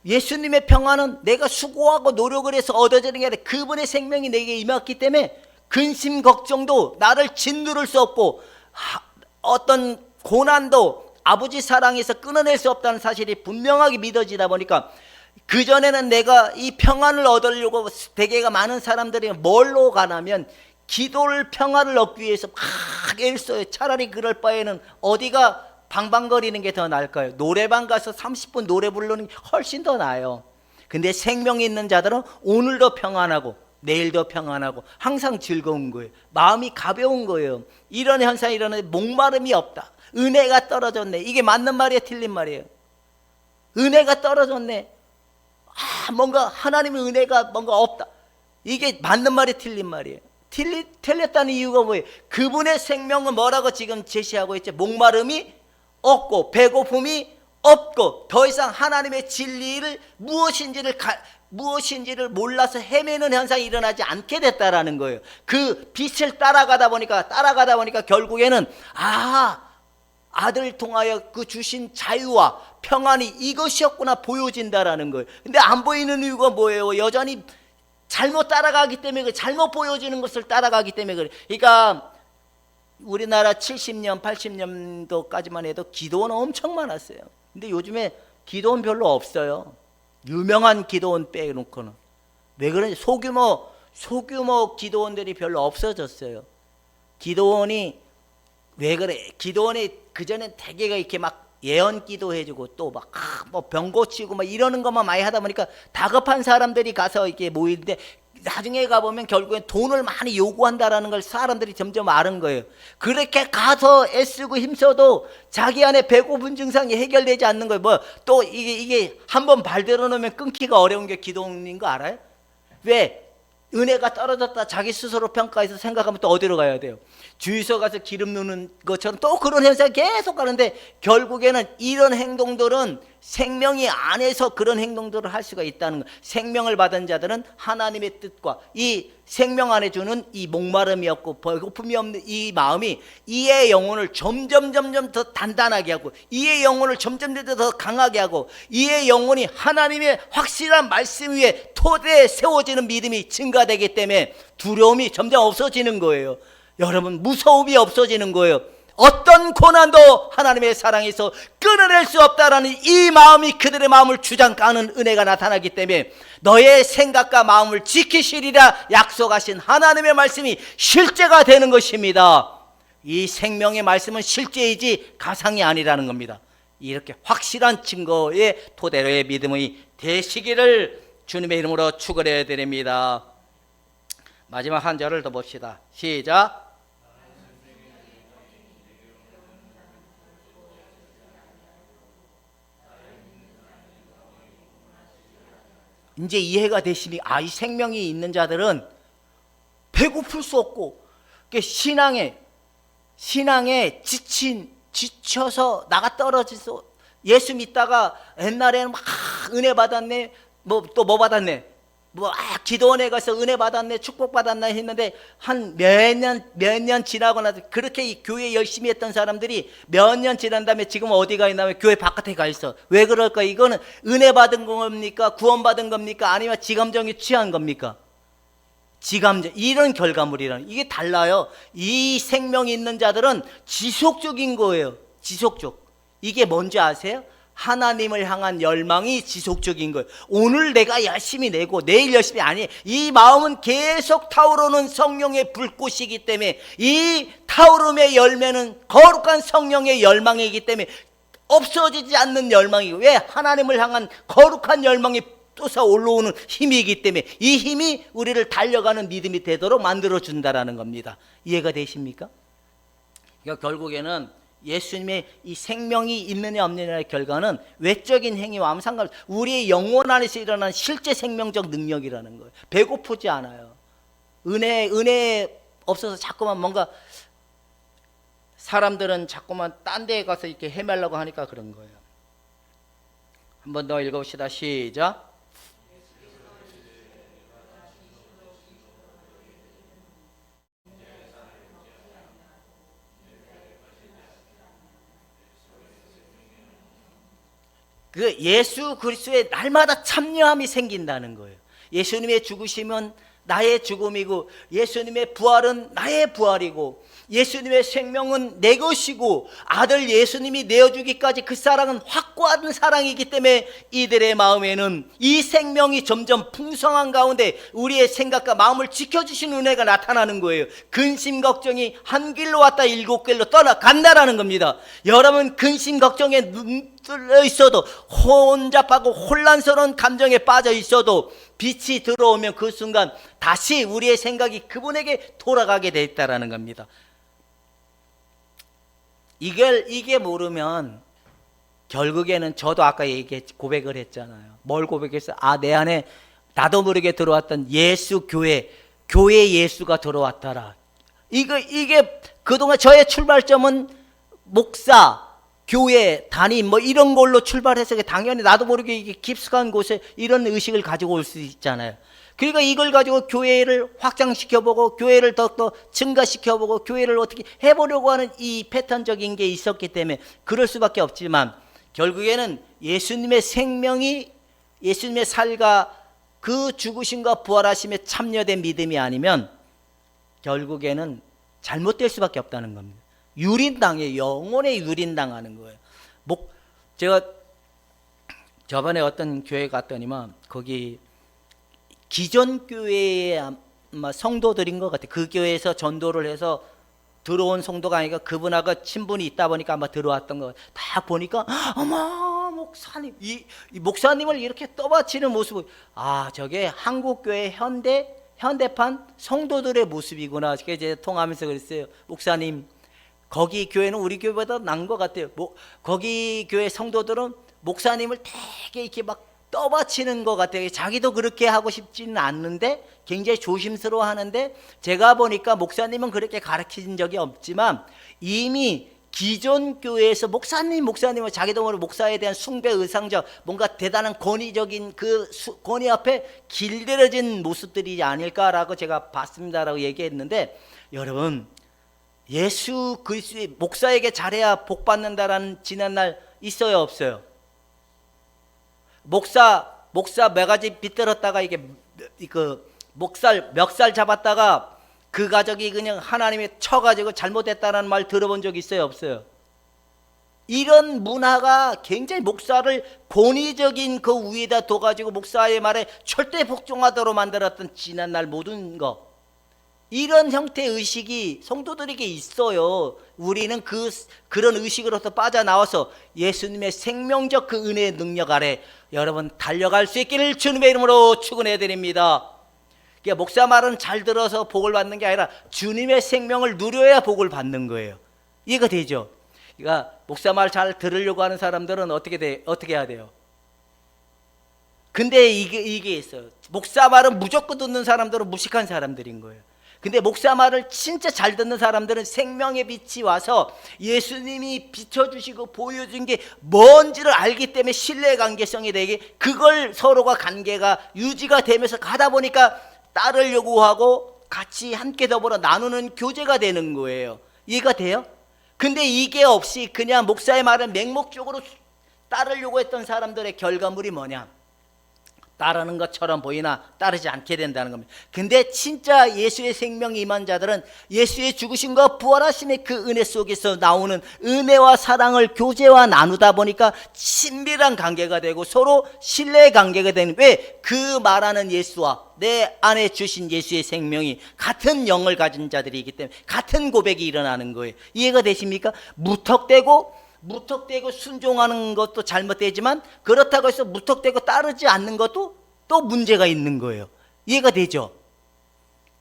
예수님의 평안은 내가 수고하고 노력을 해서 얻어지는 게 아니라 그분의 생명이 내게 임했기 때문에 근심 걱정도 나를 짓누를 수 없고 어떤 고난도 아버지 사랑에서 끊어낼 수 없다는 사실이 분명하게 믿어지다 보니까 그전에는 내가 이 평안을 얻으려고 대개가 많은 사람들이 뭘로 가냐면 기도를 평안을 얻기 위해서 막 애써요. 차라리 그럴 바에는 어디가 방방거리는 게 더 나을까요? 노래방 가서 30분 노래 부르는 게 훨씬 더 나아요. 근데 생명이 있는 자들은 오늘도 평안하고 내일도 평안하고 항상 즐거운 거예요. 마음이 가벼운 거예요. 이런 현상이 일어나는데 목마름이 없다. 은혜가 떨어졌네. 이게 맞는 말이에요? 틀린 말이에요? 은혜가 떨어졌네. 뭔가 하나님의 은혜가 뭔가 없다. 이게 맞는 말이에요? 틀린 말이에요? 틀렸다는 이유가 뭐예요? 그분의 생명은 뭐라고 지금 제시하고 있죠? 목마름이 없고 배고픔이 없고 더 이상 하나님의 진리를 무엇인지를 몰라서 헤매는 현상이 일어나지 않게 됐다라는 거예요. 그 빛을 따라가다 보니까 결국에는 아들 통하여 그 주신 자유와 평안이 이것이었구나 보여진다라는 거예요. 근데 안 보이는 이유가 뭐예요? 여전히 잘못 따라가기 때문에 잘못 보여지는 것을 따라가기 때문에 그래. 그러니까 우리나라 70년 80년도까지만 해도 기도원 엄청 많았어요. 근데 요즘에 기도원 별로 없어요. 유명한 기도원 빼놓고는. 왜 그런지 소규모 기도원들이 별로 없어졌어요. 기도원이 왜 그래? 기도원이 그전엔 대개가 이렇게 막 예언 기도해주고 또 막 병 고치고 막 이러는 것만 많이 하다 보니까 다급한 사람들이 가서 이렇게 모이는데 나중에 가보면 결국엔 돈을 많이 요구한다라는 걸 사람들이 점점 아는 거예요. 그렇게 가서 애쓰고 힘써도 자기 안에 배고픈 증상이 해결되지 않는 거예요. 또 이게 한번 발들어 놓으면 끊기가 어려운 게 기도인 거 알아요? 왜? 은혜가 떨어졌다 자기 스스로 평가해서 생각하면 또 어디로 가야 돼요? 주유소 가서 기름 넣는 것처럼 또 그런 현상이 계속 가는데 결국에는 이런 행동들은 생명이 안에서 그런 행동들을 할 수가 있다는 거예요. 생명을 받은 자들은 하나님의 뜻과 이 생명 안에 주는 이 목마름이 없고 배고픔이 없는 이 마음이 이의 영혼을 점점 더 단단하게 하고 이의 영혼을 점점 더 강하게 하고 이의 영혼이 하나님의 확실한 말씀 위에 토대에 세워지는 믿음이 증가되기 때문에 두려움이 점점 없어지는 거예요. 여러분 무서움이 없어지는 거예요. 어떤 고난도 하나님의 사랑에서 끊어낼 수 없다라는 이 마음이 그들의 마음을 주장하는 은혜가 나타나기 때문에 너의 생각과 마음을 지키시리라 약속하신 하나님의 말씀이 실제가 되는 것입니다. 이 생명의 말씀은 실제이지 가상이 아니라는 겁니다. 이렇게 확실한 증거의 토대로의 믿음이 되시기를 주님의 이름으로 축원해 드립니다. 마지막 한 절을 더 봅시다. 시작. 이제 이해가 되시니 이 생명이 있는 자들은 배고플 수 없고 신앙에 지쳐서 나가 떨어져서 예수 믿다가 옛날에는 막 은혜 받았네, 뭐 받았네, 기도원에 가서 은혜 받았네, 축복 받았네 했는데 한 몇 년 지나고 나서 그렇게 이 교회 열심히 했던 사람들이 몇 년 지난 다음에 지금 어디 가 있냐면 교회 바깥에 가 있어. 왜 그럴까? 이거는 은혜 받은 겁니까? 구원받은 겁니까? 아니면 지감정이 취한 겁니까? 지감정, 이런 결과물이라는, 이게 달라요. 이 생명이 있는 자들은 지속적인 거예요. 지속적. 이게 뭔지 아세요? 하나님을 향한 열망이 지속적인 거예요. 오늘 내가 열심히 내고 내일 열심히 아니, 이 마음은 계속 타오르는 성령의 불꽃이기 때문에 이 타오름의 열매는 거룩한 성령의 열망이기 때문에 없어지지 않는 열망이고, 왜? 하나님을 향한 거룩한 열망이 솟아 올라오는 힘이기 때문에 이 힘이 우리를 달려가는 믿음이 되도록 만들어준다라는 겁니다. 이해가 되십니까? 그러니까 결국에는 예수님의 이 생명이 있느냐 없느냐의 결과는 외적인 행위와 아무 상관없이 우리의 영혼 안에서 일어나는 실제 생명적 능력이라는 거예요. 배고프지 않아요. 은혜 없어서 자꾸만 뭔가 사람들은 자꾸만 딴 데에 가서 이렇게 헤매려고 하니까 그런 거예요. 한 번 더 읽어봅시다. 시작. 그 예수 그리스도의 날마다 참여함이 생긴다는 거예요. 예수님의 죽으심은 나의 죽음이고, 예수님의 부활은 나의 부활이고, 예수님의 생명은 내 것이고, 아들 예수님이 내어주기까지 그 사랑은 확고한 사랑이기 때문에 이들의 마음에는 이 생명이 점점 풍성한 가운데 우리의 생각과 마음을 지켜주신 은혜가 나타나는 거예요. 근심 걱정이 한 길로 왔다 7길로 떠나간다라는 겁니다. 여러분, 근심 걱정에 눈뚫려 있어도, 혼잡하고 혼란스러운 감정에 빠져 있어도 빛이 들어오면 그 순간 다시 우리의 생각이 그분에게 돌아가게 돼 있다라는 겁니다. 이게 모르면 결국에는 저도 아까 고백을 했잖아요. 뭘 고백했어요? 내 안에 나도 모르게 들어왔던 예수 교회 예수가 들어왔더라. 이게 그동안 저의 출발점은 목사, 교회, 담임 이런 걸로 출발해서 당연히 나도 모르게 이게 깊숙한 곳에 이런 의식을 가지고 올 수 있잖아요. 그러니까 이걸 가지고 교회를 확장시켜보고 교회를 더 증가시켜보고 교회를 어떻게 해보려고 하는 이 패턴적인 게 있었기 때문에 그럴 수밖에 없지만, 결국에는 예수님의 생명이, 예수님의 살과 그 죽으심과 부활하심에 참여된 믿음이 아니면 결국에는 잘못될 수밖에 없다는 겁니다. 유린당해, 영혼에 유린당하는 거예요. 제가 저번에 어떤 교회 갔더니만 거기 기존 교회의 아마 성도들인 것 같아요. 그 교회에서 전도를 해서 들어온 성도가 아니라 그분하고 친분이 있다 보니까 아마 들어왔던 거. 다 보니까 어머 목사님, 이 목사님을 이렇게 떠받치는 모습을, 저게 한국교회 현대판 성도들의 모습이구나. 이제 통하면서 그랬어요. 목사님, 거기 교회는 우리 교회보다 나은 것 같아요. 거기 교회 성도들은 목사님을 되게 이렇게 막 떠받치는 것 같아요. 자기도 그렇게 하고 싶지는 않는데 굉장히 조심스러워 하는데, 제가 보니까 목사님은 그렇게 가르친 적이 없지만 이미 기존 교회에서 목사님은 자기도 모르는 목사에 대한 숭배 의상적 뭔가 대단한 권위적인 그 권위 앞에 길들여진 모습들이 아닐까라고 제가 봤습니다라고 얘기했는데, 여러분, 예수 그리스도의 목사에게 잘해야 복 받는다라는 지난날 있어요, 없어요? 목사 매가지 빗들었다가 이게 멱살 잡았다가 그 가족이 그냥 하나님이 쳐가지고 잘못했다는 말 들어본 적 있어요, 없어요? 이런 문화가 굉장히 목사를 권위적인 그 위에다 둬가지고 목사의 말에 절대 복종하도록 만들었던 지난날 모든 거, 이런 형태의 의식이 성도들에게 있어요. 우리는 그런 의식으로부터 빠져나와서 예수님의 생명적 그 은혜의 능력 아래 여러분 달려갈 수 있기를 주님의 이름으로 축원해 드립니다. 그러니까 목사 말은 잘 들어서 복을 받는 게 아니라 주님의 생명을 누려야 복을 받는 거예요. 이해가 되죠? 그러니까 목사 말 잘 들으려고 하는 사람들은 어떻게 해야 돼요? 근데 이게 있어요. 목사 말은 무조건 듣는 사람들은 무식한 사람들인 거예요. 근데 목사 말을 진짜 잘 듣는 사람들은 생명의 빛이 와서 예수님이 비춰주시고 보여준 게 뭔지를 알기 때문에 신뢰관계성이 되게, 그걸 서로가 관계가 유지가 되면서 가다 보니까 따르려고 하고 같이 함께 더불어 나누는 교제가 되는 거예요. 이해가 돼요? 근데 이게 없이 그냥 목사의 말을 맹목적으로 따르려고 했던 사람들의 결과물이 뭐냐? 따르는 것처럼 보이나 따르지 않게 된다는 겁니다. 근데 진짜 예수의 생명이 임한 자들은 예수의 죽으심과 부활하심의 그 은혜 속에서 나오는 은혜와 사랑을 교제와 나누다 보니까 친밀한 관계가 되고 서로 신뢰의 관계가 되는, 왜? 그 말하는 예수와 내 안에 주신 예수의 생명이 같은 영을 가진 자들이기 때문에 같은 고백이 일어나는 거예요. 이해가 되십니까? 무턱대고 순종하는 것도 잘못되지만 그렇다고 해서 무턱대고 따르지 않는 것도 또 문제가 있는 거예요. 이해가 되죠?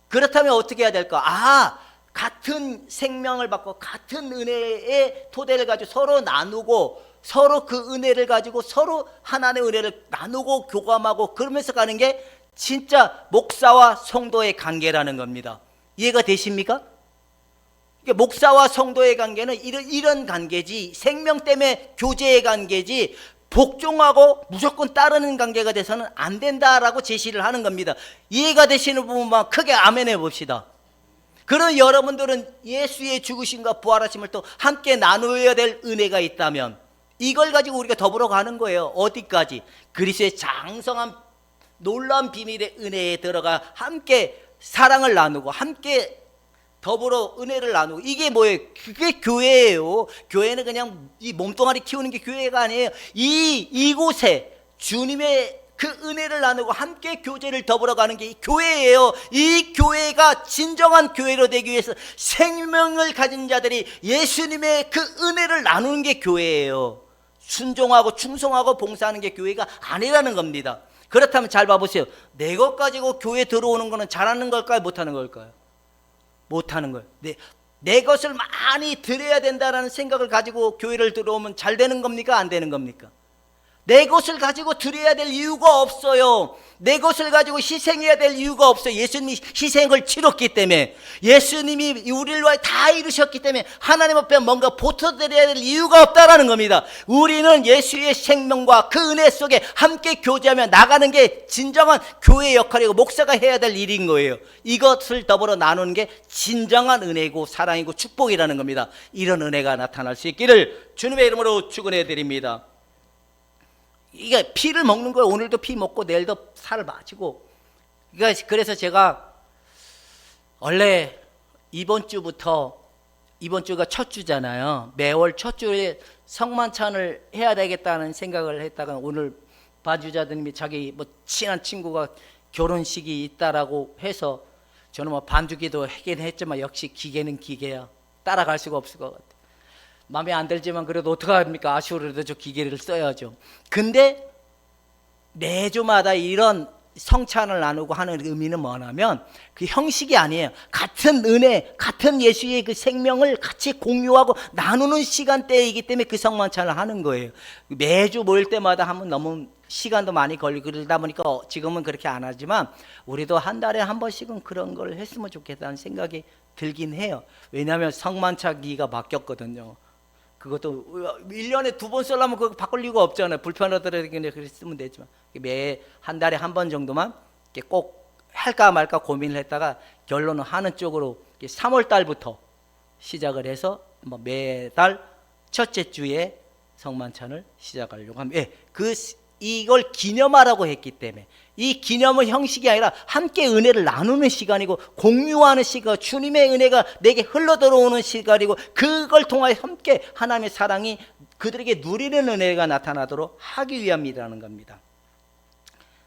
그렇다면 어떻게 해야 될까? 같은 생명을 받고 같은 은혜의 토대를 가지고 서로 나누고 서로 그 은혜를 가지고 서로 하나님의 은혜를 나누고 교감하고 그러면서 가는 게 진짜 목사와 성도의 관계라는 겁니다. 이해가 되십니까? 목사와 성도의 관계는 이런 관계지, 생명 때문에 교제의 관계지 복종하고 무조건 따르는 관계가 돼서는 안 된다라고 제시를 하는 겁니다. 이해가 되시는 부분만 크게 아멘해 봅시다. 그럼 여러분들은 예수의 죽으심과 부활하심을 또 함께 나누어야 될 은혜가 있다면 이걸 가지고 우리가 더불어 가는 거예요. 어디까지? 그리스도의 장성한 놀라운 비밀의 은혜에 들어가 함께 사랑을 나누고 함께 더불어 은혜를 나누고, 이게 뭐예요? 그게 교회예요. 교회는 그냥 이 몸뚱아리 키우는 게 교회가 아니에요. 이곳에 주님의 그 은혜를 나누고 함께 교제를 더불어 가는 게 교회예요. 이 교회가 진정한 교회로 되기 위해서 생명을 가진 자들이 예수님의 그 은혜를 나누는 게 교회예요. 순종하고 충성하고 봉사하는 게 교회가 아니라는 겁니다. 그렇다면 잘 봐보세요. 내 것 가지고 교회 들어오는 거는 잘하는 걸까요? 못하는 걸까요? 못하는 거예요. 내 것을 많이 드려야 된다는 생각을 가지고 교회를 들어오면 잘 되는 겁니까? 안 되는 겁니까? 내 것을 가지고 드려야 될 이유가 없어요. 내 것을 가지고 희생해야 될 이유가 없어요. 예수님이 희생을 치렀기 때문에, 예수님이 우리를 위해 다 이루셨기 때문에 하나님 앞에 뭔가 보태드려야 될 이유가 없다라는 겁니다. 우리는 예수의 생명과 그 은혜 속에 함께 교제하며 나가는 게 진정한 교회의 역할이고 목사가 해야 될 일인 거예요. 이것을 더불어 나누는 게 진정한 은혜고 사랑이고 축복이라는 겁니다. 이런 은혜가 나타날 수 있기를 주님의 이름으로 축원해 드립니다. 이게 피를 먹는 거예요. 오늘도 피 먹고 내일도 살을 마시고. 그래서 제가 원래 이번 주가 첫 주잖아요. 매월 첫 주에 성만찬을 해야 되겠다는 생각을 했다가 오늘 반주자님이 자기 뭐 친한 친구가 결혼식이 있다라고 해서 저는 반주기도 하긴 했지만 역시 기계는 기계야. 따라갈 수가 없을 것 같아요. 마음에 안 들지만 그래도 어떡합니까? 아쉬워라도 저 기계를 써야죠. 근데 매주마다 이런 성찬을 나누고 하는 의미는 뭐냐면 그 형식이 아니에요. 같은 은혜, 같은 예수의 그 생명을 같이 공유하고 나누는 시간대이기 때문에 그 성만찬을 하는 거예요. 매주 모일 때마다 하면 너무 시간도 많이 걸리고 그러다 보니까 지금은 그렇게 안 하지만 우리도 한 달에 한 번씩은 그런 걸 했으면 좋겠다는 생각이 들긴 해요. 왜냐하면 성만찬기가 바뀌었거든요. 그것도 1년에 2번 쓰려면 그거 바꿀 이유가 없잖아요. 불편하더라도 그냥 쓰면 되지만 매 한 달에 한 번 정도만 꼭 할까 말까 고민을 했다가 결론은 하는 쪽으로 3월 달부터 시작을 해서 매달 첫째 주에 성만찬을 시작하려고 합니다. 그 이걸 기념하라고 했기 때문에 이 기념은 형식이 아니라 함께 은혜를 나누는 시간이고 공유하는 시간, 주님의 은혜가 내게 흘러들어오는 시간이고 그걸 통하여 함께 하나님의 사랑이 그들에게 누리는 은혜가 나타나도록 하기 위함이라는 겁니다.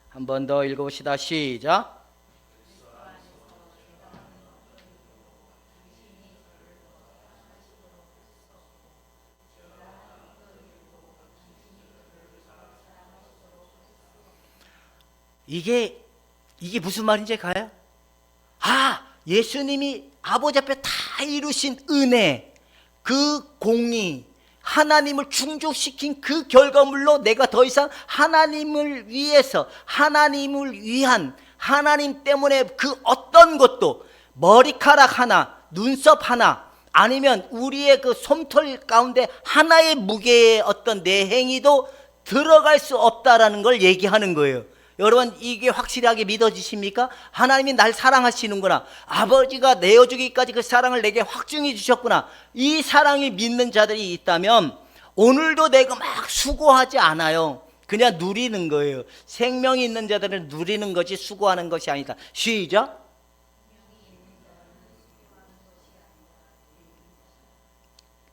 한 번 더 읽어봅시다. 시작. 이게 무슨 말인지 가요? 예수님이 아버지 앞에 다 이루신 은혜, 그 공의, 하나님을 충족시킨 그 결과물로 내가 더 이상 하나님을 위해서, 하나님을 위한, 하나님 때문에 그 어떤 것도 머리카락 하나, 눈썹 하나, 아니면 우리의 그 솜털 가운데 하나의 무게의 어떤 내 행위도 들어갈 수 없다라는 걸 얘기하는 거예요. 여러분, 이게 확실하게 믿어지십니까? 하나님이 날 사랑하시는구나. 아버지가 내어주기까지 그 사랑을 내게 확증해 주셨구나. 이 사랑이 믿는 자들이 있다면 오늘도 내가 막 수고하지 않아요. 그냥 누리는 거예요. 생명이 있는 자들은 누리는 것이 수고하는 것이 아니다. 시작.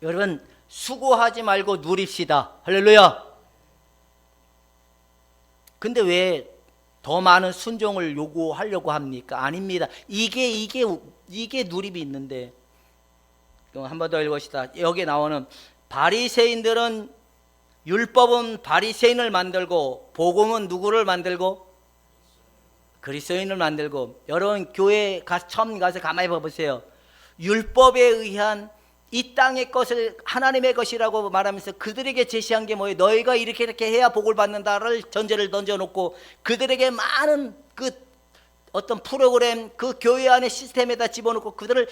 여러분, 수고하지 말고 누립시다. 할렐루야. 근데 왜 더 많은 순종을 요구하려고 합니까? 아닙니다. 이게 누립이 있는데. 한 번 더 읽읍시다. 여기 나오는 바리새인들은 율법은 바리새인을 만들고 복음은 누구를 만들고? 그리스도인을 만들고. 여러분, 교회 처음 가서 가만히 봐보세요. 율법에 의한 이 땅의 것을 하나님의 것이라고 말하면서 그들에게 제시한 게 뭐예요? 너희가 이렇게 해야 복을 받는다를 전제를 던져놓고 그들에게 많은 그 어떤 프로그램, 그 교회 안의 시스템에다 집어넣고 그들을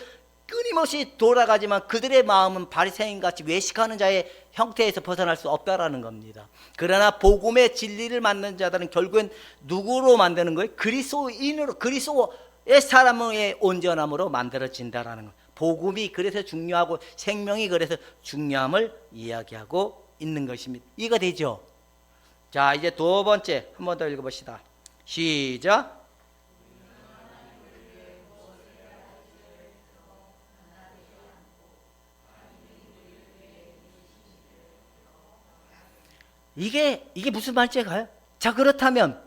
끊임없이 돌아가지만 그들의 마음은 바리새인같이 외식하는 자의 형태에서 벗어날 수 없다라는 겁니다. 그러나 복음의 진리를 만드는 자들은 결국엔 누구로 만드는 거예요? 그리스도인으로, 그리스도의 사람의 온전함으로 만들어진다라는 거예요. 복음이 그래서 중요하고 생명이 그래서 중요함을 이야기하고 있는 것입니다. 이해가 되죠? 자, 이제 두 번째 한 번 더 읽어봅시다. 시작. 이게 무슨 말인지 가요? 자, 그렇다면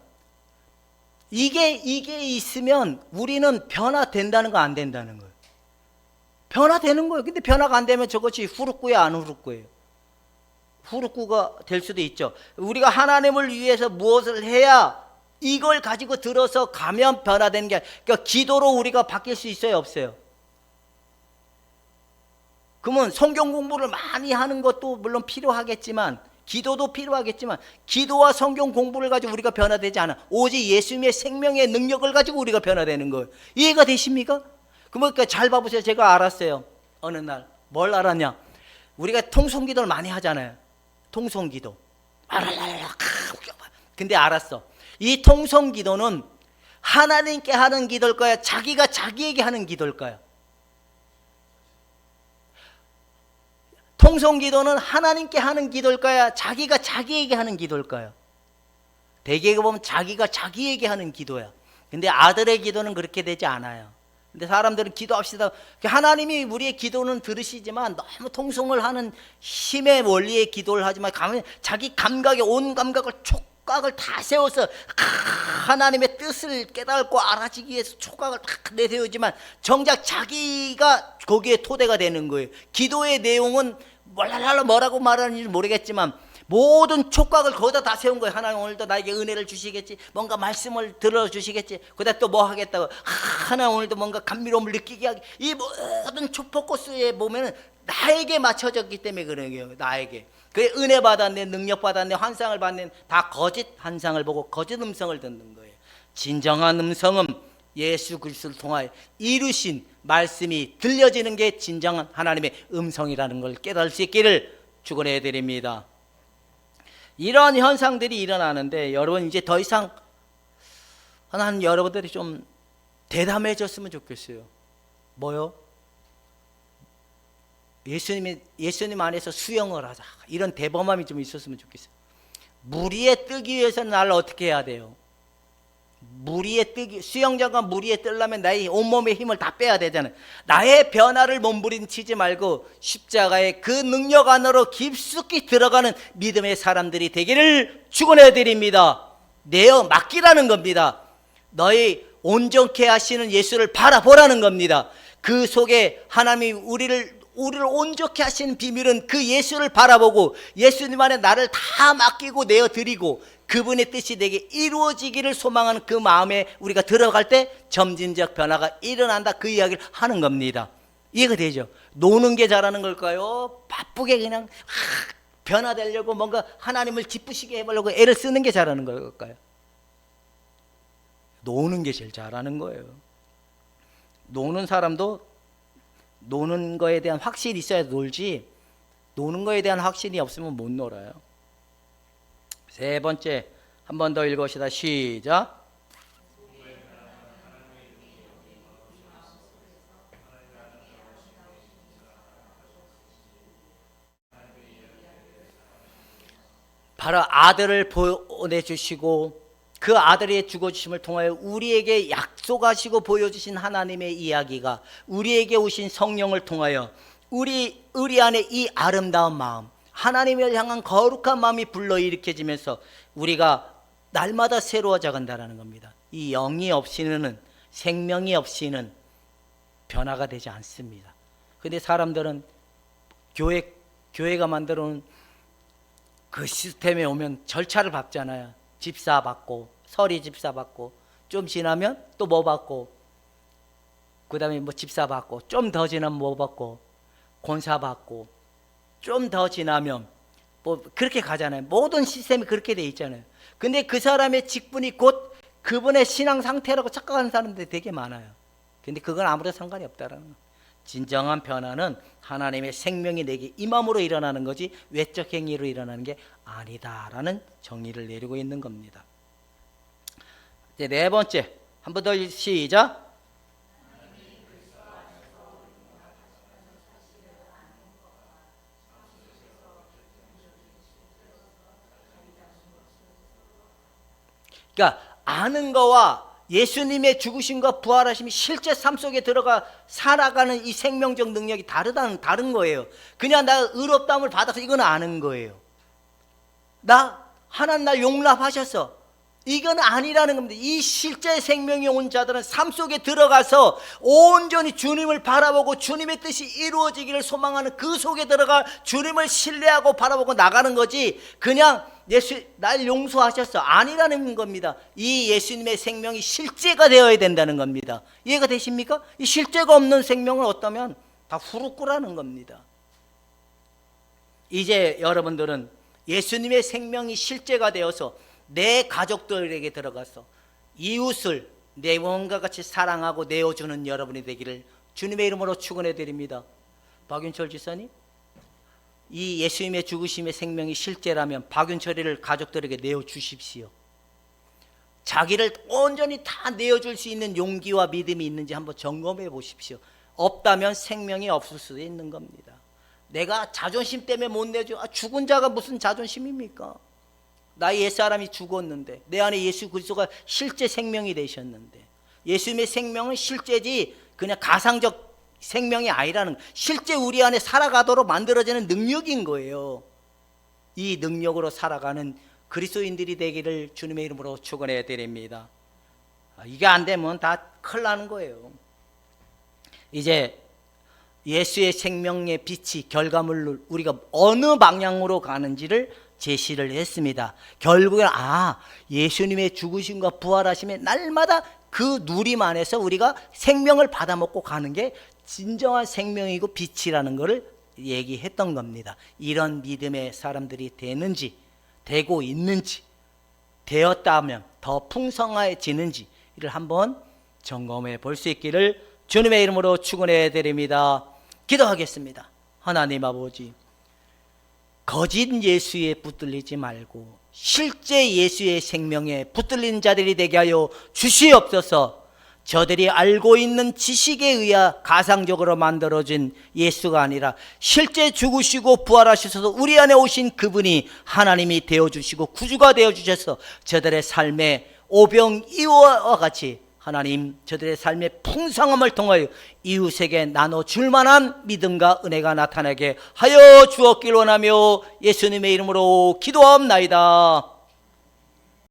이게 있으면 우리는 변화된다는 거 안 된다는 거예요? 변화되는 거예요. 근데 변화가 안 되면 저것이 후루꾸야 안 후루꾸예요? 후루꾸가 될 수도 있죠. 우리가 하나님을 위해서 무엇을 해야 이걸 가지고 들어서 가면 변화되는 게, 그러니까 기도로 우리가 바뀔 수 있어요, 없어요? 그러면 성경 공부를 많이 하는 것도 물론 필요하겠지만, 기도도 필요하겠지만, 기도와 성경 공부를 가지고 우리가 변화되지 않아. 오직 예수님의 생명의 능력을 가지고 우리가 변화되는 거예요. 이해가 되십니까? 그러니까 잘 봐보세요. 제가 알았어요. 어느 날. 뭘 알았냐? 우리가 통성기도를 많이 하잖아요. 통성기도. 근데 알았어. 이 통성기도는 하나님께 하는 기도일까요? 자기가 자기에게 하는 기도일까요? 통성기도는 하나님께 하는 기도일까요? 자기가 자기에게 하는 기도일까요? 대개가 보면 자기가 자기에게 하는 기도야. 근데 아들의 기도는 그렇게 되지 않아요. 근데 사람들은 기도합시다. 하나님이 우리의 기도는 들으시지만 너무 통성을 하는 힘의 원리의 기도를 하지만 자기 감각에 온 감각을 촉각을 다 세워서 하나님의 뜻을 깨닫고 알아지기 위해서 촉각을 다 내세우지만 정작 자기가 거기에 토대가 되는 거예요. 기도의 내용은 뭐라고 말하는지 모르겠지만 모든 촉각을 거기다 다 세운 거예요. 하나님 오늘도 나에게 은혜를 주시겠지, 뭔가 말씀을 들어주시겠지, 거기다 또 뭐 하겠다고, 하나님 오늘도 뭔가 감미로움을 느끼게 하기, 이 모든 촉포코스에 보면은 나에게 맞춰졌기 때문에 그런 거예요. 나에게. 그게 은혜 받았네, 능력 받았네, 환상을 받네, 다 거짓 환상을 보고 거짓 음성을 듣는 거예요. 진정한 음성은 예수 그리스도를 통하여 이루신 말씀이 들려지는 게 진정한 하나님의 음성이라는 걸 깨달을 수 있기를 축원해 드립니다. 이런 현상들이 일어나는데 여러분 이제 더 이상 난 여러분들이 좀 대담해졌으면 좋겠어요. 뭐요? 예수님 안에서 수영을 하자. 이런 대범함이 좀 있었으면 좋겠어요. 물 위에 뜨기 위해서는 나를 어떻게 해야 돼요? 물 위에 뜨기, 수영장과 물 위에 뜨려면 나의 온몸의 힘을 다 빼야 되잖아요. 나의 변화를 몸부림치지 말고 십자가의 그 능력 안으로 깊숙이 들어가는 믿음의 사람들이 되기를 축원해 드립니다. 내어 맡기라는 겁니다. 너희 온전케 하시는 예수를 바라보라는 겁니다. 그 속에 하나님이 우리를 온전케 하시는 비밀은 그 예수를 바라보고 예수님 안에 나를 다 맡기고 내어드리고 그분의 뜻이 내게 이루어지기를 소망하는 그 마음에 우리가 들어갈 때 점진적 변화가 일어난다, 그 이야기를 하는 겁니다. 이해가 되죠? 노는 게 잘하는 걸까요? 바쁘게 그냥 변화되려고 뭔가 하나님을 기쁘시게 해보려고 애를 쓰는 게 잘하는 걸까요? 노는 게 제일 잘하는 거예요. 노는 사람도 노는 거에 대한 확신이 있어야 놀지, 노는 거에 대한 확신이 없으면 못 놀아요. 세 번째, 한 번 더 읽읍시다. 시작. 바로 아들을 보내주시고 그 아들의 죽어주심을 통하여 우리에게 약속하시고 보여주신 하나님의 이야기가, 우리에게 오신 성령을 통하여 우리 안에 이 아름다운 마음, 하나님을 향한 거룩한 마음이 불러일으켜지면서 우리가 날마다 새로워져 간다는 겁니다. 이 영이 없이는, 생명이 없이는 변화가 되지 않습니다. 그런데 사람들은 교회가 만들어 놓은 그 시스템에 오면 절차를 밟잖아요. 집사 받고, 서리 집사 받고, 좀 지나면 또 뭐 받고, 그 다음에 뭐 집사 받고, 좀 더 지나면 뭐 받고, 권사 받고, 좀 더 지나면 뭐 그렇게 가잖아요. 모든 시스템이 그렇게 돼 있잖아요. 근데 그 사람의 직분이 곧 그분의 신앙 상태라고 착각하는 사람들이 되게 많아요. 근데 그건 아무런 상관이 없다라는 거예요. 진정한 변화는 하나님의 생명이 내게 임함으로 일어나는 거지 외적 행위로 일어나는 게 아니다라는 정리를 내리고 있는 겁니다. 이제 네 번째, 한 번 더 시작. 그러니까 아는 거와 예수님의 죽으심과 부활하심이 실제 삶 속에 들어가 살아가는 이 생명적 능력이 다른 거예요. 그냥 나 의롭다함을 받아서 이건 아는 거예요. 하나님 날 용납하셨어, 이건 아니라는 겁니다. 이 실제 생명이 온 자들은 삶 속에 들어가서 온전히 주님을 바라보고 주님의 뜻이 이루어지기를 소망하는 그 속에 들어가 주님을 신뢰하고 바라보고 나가는 거지, 그냥 날 용서하셨어 아니라는 겁니다. 이 예수님의 생명이 실제가 되어야 된다는 겁니다. 이해가 되십니까? 이 실제가 없는 생명은 어떠면 다 후루꾸라는 겁니다. 이제 여러분들은 예수님의 생명이 실제가 되어서 내 가족들에게 들어가서 이웃을 내 몸과 같이 사랑하고 내어주는 여러분이 되기를 주님의 이름으로 축원해 드립니다. 박윤철 지사님, 이 예수님의 죽으심의 생명이 실제라면 박윤철이를 가족들에게 내어주십시오. 자기를 온전히 다 내어줄 수 있는 용기와 믿음이 있는지 한번 점검해 보십시오. 없다면 생명이 없을 수도 있는 겁니다. 내가 자존심 때문에 못 내줘, 죽은 자가 무슨 자존심입니까? 나의 옛사람이 죽었는데 내 안에 예수 그리스도가 실제 생명이 되셨는데, 예수님의 생명은 실제지 그냥 가상적 생명이 아니라는, 실제 우리 안에 살아가도록 만들어지는 능력인 거예요. 이 능력으로 살아가는 그리스도인들이 되기를 주님의 이름으로 축원해 드립니다. 이게 안 되면 다 큰일 나는 거예요. 이제 예수의 생명의 빛이 결과물로 우리가 어느 방향으로 가는지를 제시를 했습니다. 결국엔 예수님의 죽으심과 부활하심에 날마다 그 누림 안에서 우리가 생명을 받아먹고 가는 게 진정한 생명이고 빛이라는 것을 얘기했던 겁니다. 이런 믿음의 사람들이 되고 있는지, 되었다면 더 풍성해지는지 이를 한번 점검해 볼 수 있기를 주님의 이름으로 축원해 드립니다. 기도하겠습니다. 하나님 아버지, 거짓 예수에 붙들리지 말고 실제 예수의 생명에 붙들린 자들이 되게 하여 주시옵소서. 저들이 알고 있는 지식에 의해 가상적으로 만들어진 예수가 아니라 실제 죽으시고 부활하셔서 우리 안에 오신 그분이 하나님이 되어주시고 구주가 되어주셔서 저들의 삶에 오병이어와 같이 하나님 저들의 삶의 풍성함을 통하여 이웃에게 나눠줄 만한 믿음과 은혜가 나타나게 하여 주었길 원하며 예수님의 이름으로 기도하옵나이다.